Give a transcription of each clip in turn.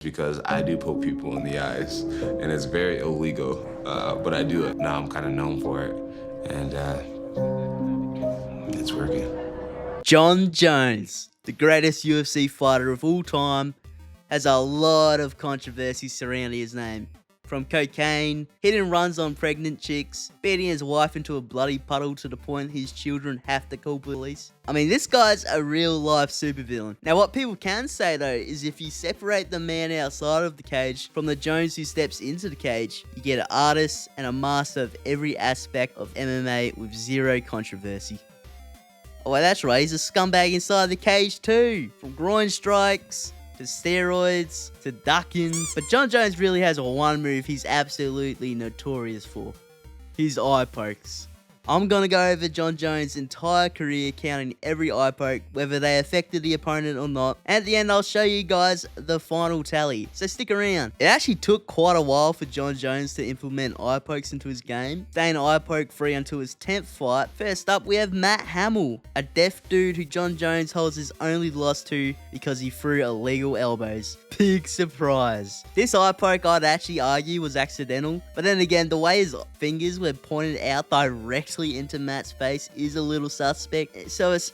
because I do poke people in the eyes, and it's very illegal, but I do it. Now I'm kind of known for it, and it's working. Jon Jones, the greatest UFC fighter of all time, has a lot of controversy surrounding his name. From cocaine, hitting runs on pregnant chicks, beating his wife into a bloody puddle to the point his children have to call police. I mean, this guy's a real-life supervillain. Now, what people can say, though, is if you separate the man outside of the cage from the Jones who steps into the cage, you get an artist and a master of every aspect of MMA with zero controversy. Oh, well, that's right, he's a scumbag inside the cage too. From groin strikes to steroids, to ducking. But Jon Jones really has one move he's absolutely notorious for. His eye pokes. I'm gonna go over Jon Jones' entire career, counting every eye poke, whether they affected the opponent or not. At the end, I'll show you guys the final tally, so stick around. It actually took quite a while for Jon Jones to implement eye pokes into his game, staying eye poke free until his 10th fight. First up, we have Matt Hamill, a deaf dude who Jon Jones holds his only loss to because he threw illegal elbows. Big surprise. This eye poke, I'd actually argue, was accidental, but then again, the way his fingers were pointed out directly into Matt's face is a little suspect, so it's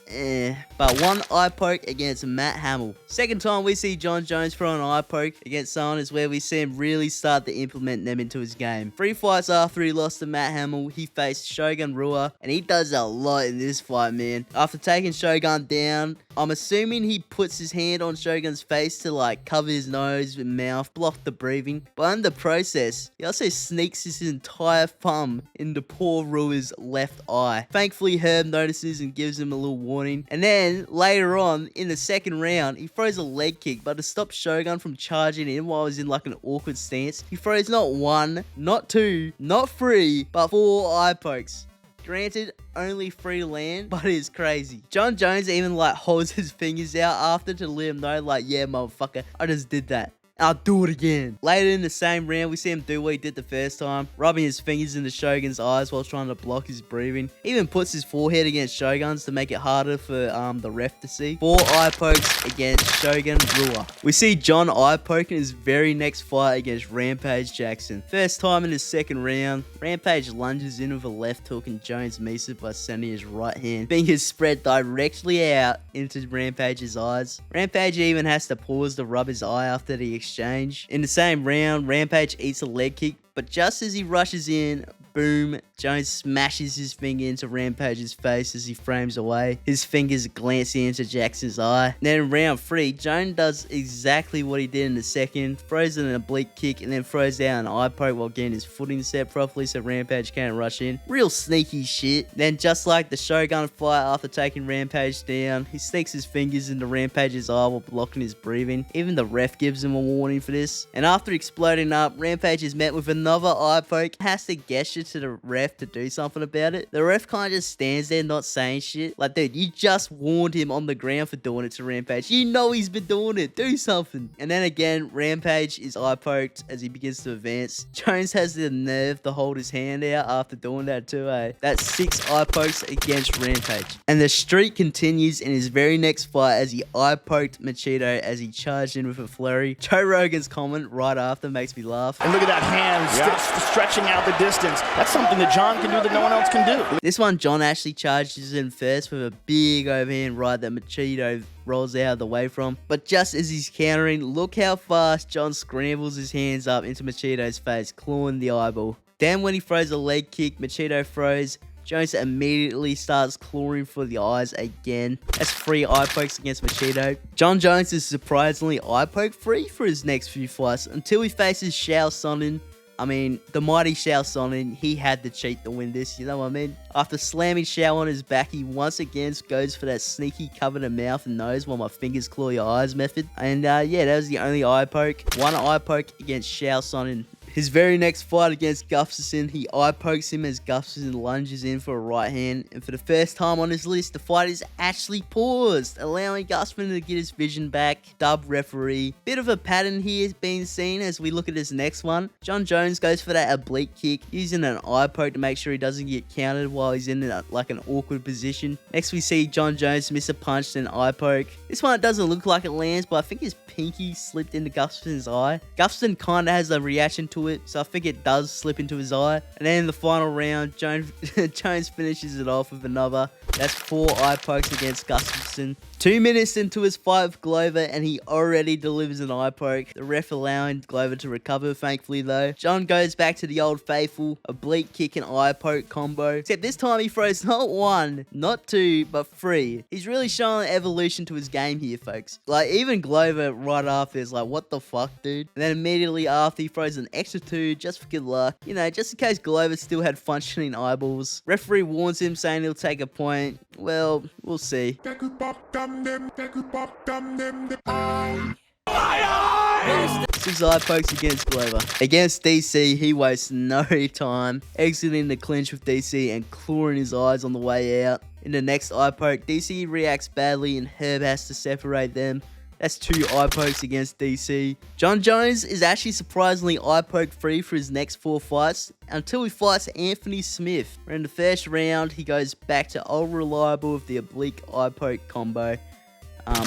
But one eye poke against Matt Hamill. Second time we see Jon Jones throw an eye poke against someone is where we see him really start to implement them into his game. 3 fights after he lost to Matt Hamill, he faced Shogun Rua, and he does a lot in this fight, man. After taking Shogun down, I'm assuming he puts his hand on Shogun's face to like cover his nose and mouth, block the breathing, but in the process, he also sneaks his entire thumb into poor Rua's left eye. Thankfully, Herb notices and gives him a little warning, and then later on in the second round, he throws a leg kick, but to stop Shogun from charging in while he's in like an awkward stance, he throws not 1, not 2, not 3, but 4 eye pokes. Granted, only 3 land, but it's crazy. Jon Jones even like holds his fingers out after to let him know like, yeah, motherfucker, I just did that. I'll do it again. Later in the same round, we see him do what he did the first time, rubbing his fingers into Shogun's eyes while trying to block his breathing. He even puts his forehead against Shogun's to make it harder for the ref to see. 4 eye pokes against Shogun Rua. We see Jon eye poking his very next fight against Rampage Jackson. First time in his second round, Rampage lunges in with a left hook and Jones meets it by sending his right hand fingers spread directly out into Rampage's eyes. Rampage even has to pause to rub his eye after the exchange. In the same round, Rampage eats a leg kick, but just as he rushes in, boom, Jones smashes his finger into Rampage's face as he frames away. His fingers glancing into Jackson's eye. Then in round 3, Jones does exactly what he did in the second, throws in an oblique kick and then throws down an eye poke while getting his footing set properly so Rampage can't rush in. Real sneaky shit. Then just like the Shogun fight after taking Rampage down, he sneaks his fingers into Rampage's eye while blocking his breathing. Even the ref gives him a warning for this. And after exploding up, Rampage is met with another eye poke, has to gesture to the ref to do something about it. The ref kind of just stands there not saying shit. Like, dude, you just warned him on the ground for doing it to Rampage. You know he's been doing it. Do something. And then again, Rampage is eye poked as he begins to advance. Jones has the nerve to hold his hand out after doing that too, eh? That's 6 eye pokes against Rampage. And the streak continues in his very next fight as he eye poked Machida as he charged in with a flurry. Joe Rogan's comment right after makes me laugh. And look at that hand stretching out the distance. That's something that Jon can do that no one else can do. This one, Jon actually charges in first with a big overhand right that Machida rolls out of the way from. But just as he's countering, look how fast Jon scrambles his hands up into Machida's face, clawing the eyeball. Then when he throws a leg kick, Machida throws. Jones immediately starts clawing for the eyes again. That's 3 eye pokes against Machida. Jon Jones is surprisingly eye poke free for his next few fights until he faces Chael Sonnen. I mean, the mighty Chael Sonnen, he had to cheat to win this, you know what I mean? After slamming Chael on his back, he once again goes for that sneaky cover the mouth and nose while my fingers claw your eyes method. And yeah, that was the only eye poke. 1 eye poke against Chael Sonnen, His very next fight against Gustafsson, he eye pokes him as Gustafsson lunges in for a right hand, and for the first time on his list, the fight is actually paused, allowing Gustafsson to get his vision back. Dub referee. Bit of a pattern here being seen as we look at his next one. Jon Jones goes for that oblique kick, using an eye poke to make sure he doesn't get countered while he's in like an awkward position. Next we see Jon Jones miss a punch and eye poke. This one doesn't look like it lands, but I think his pinky slipped into Gustafsson's eye. Gustafsson kinda has a reaction to it, so I think it does slip into his eye. And then in the final round, Jones finishes it off with another. That's 4 eye pokes against Gustafsson. 2 minutes into his fight with Glover, and he already delivers an eye poke. The ref allowing Glover to recover, thankfully though. Jon goes back to the old faithful oblique kick and eye poke combo. Except this time he throws not 1, not 2, but 3. He's really showing evolution to his game here, folks. Like, even Glover right after is like, what the fuck, dude? And then immediately after, he throws an extra 2 just for good luck. You know, just in case Glover still had functioning eyeballs. Referee warns him, saying he'll take a point. Well, we'll see. 6 eye pokes against Glover. Against DC, he wastes no time, exiting the clinch with DC and clawing his eyes on the way out. In the next eye poke, DC reacts badly and Herb has to separate them. That's 2 eye pokes against DC. Jon Jones is actually surprisingly eye poke free for his next 4 fights until he fights Anthony Smith. In the first round, he goes back to old reliable with the oblique eye poke combo.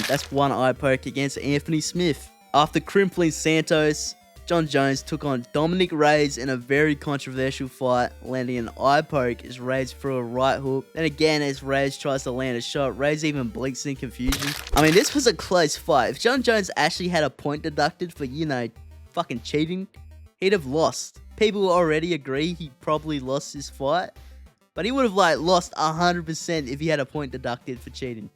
That's 1 eye poke against Anthony Smith. After crimpling Santos, Jon Jones took on Dominick Reyes in a very controversial fight, landing an eye poke as Reyes threw a right hook. Then again, as Reyes tries to land a shot, Reyes even blinks in confusion. I mean, this was a close fight. If Jon Jones actually had a point deducted for, you know, fucking cheating, he'd have lost. People already agree he probably lost this fight, but he would have, like, lost 100% if he had a point deducted for cheating.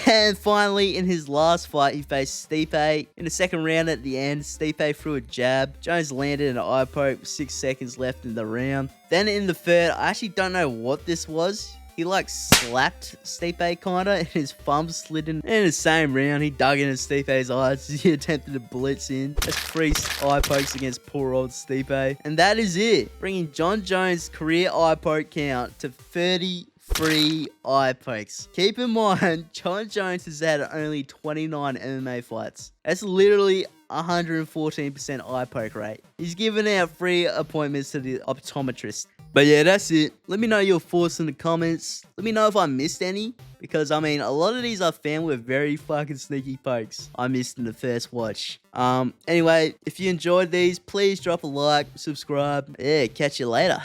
And finally, in his last fight, he faced Stipe. In the second round at the end, Stipe threw a jab. Jones landed an eye poke with 6 seconds left in the round. Then in the third, I actually don't know what this was. He like slapped Stipe kinda, and his thumb slid in. And in the same round, he dug into Stipe's eyes as he attempted to blitz in. That's 3 eye pokes against poor old Stipe. And that is it, bringing Jon Jones' career eye poke count to 33 eye pokes. Keep in mind, Jon Jones has had only 29 MMA fights. That's literally 114% eye poke rate. He's given out 3 appointments to the optometrist. But yeah, that's it. Let me know your thoughts in the comments. Let me know if I missed any, because I mean, a lot of these I found were very fucking sneaky pokes I missed in the first watch. Anyway, if you enjoyed these, please drop a like, subscribe. Yeah, catch you later.